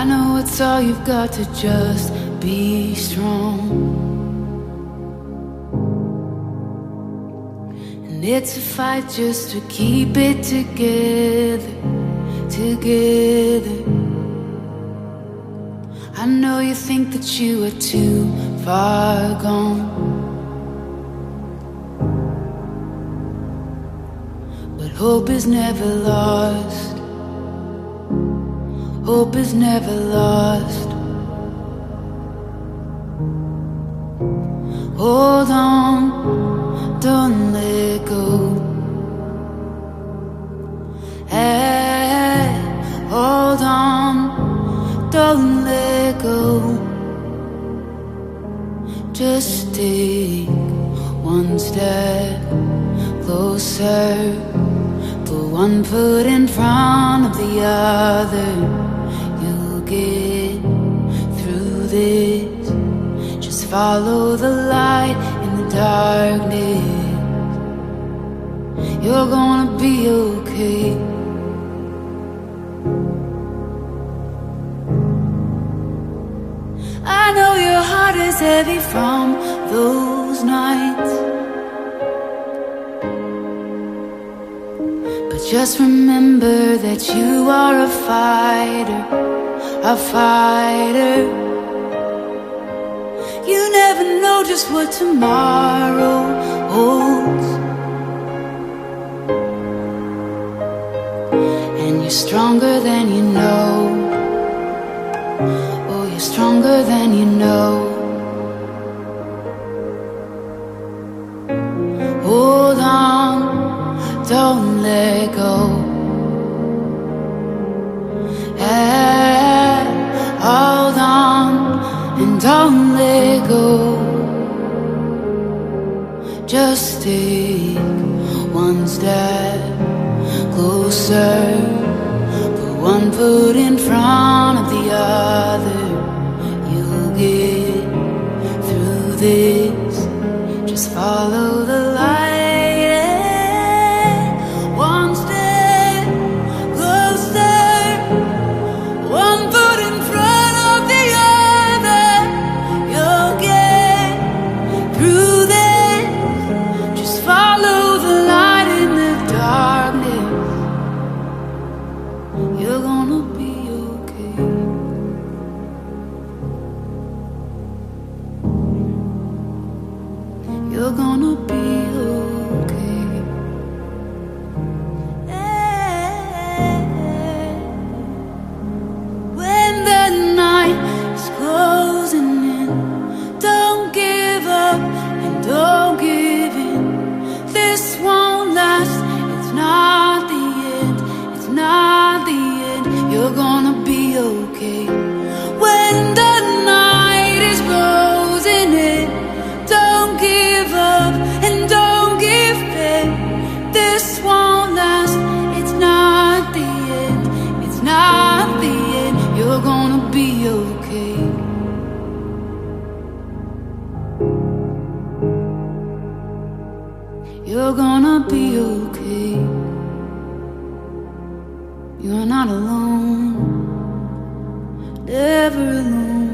I know it's all you've got to just be strong. And it's a fight just to keep it together, together. I know you think that you are too far gone, but hope is never lost. Hope is never lost. Hold on, don't let go. Hey, hold on, don't let go. Just take one step closer. Put one foot in front of the other. You'll get through this. Just follow the light in the darkness. You're gonna be okay. I know your heart is heavy from those nights, but just remember that you are a fighter, a fighter. You never know just what tomorrow holds, and you're stronger than you know. Oh, you're stronger than you know. Hold on, don't let go. Hey, hold on and don't let go. Just take one step closer. Put one foot in front of the other. You'll get through this. Just follow the light. One step closer. One foot in front of the other. You'll get through this. Just follow the light in the darkness. You're gonna be okay. You're gonna be okay. When the night is closing in, don't give up and don't give in. This won't last, it's not the end, it's not the end. You're gonna be okay. When the night is closing in, don't give up and don't give in. This won't last, it's not the end, it's not the end. You're gonna be okay. You're gonna be okay. You're not alone, never alone.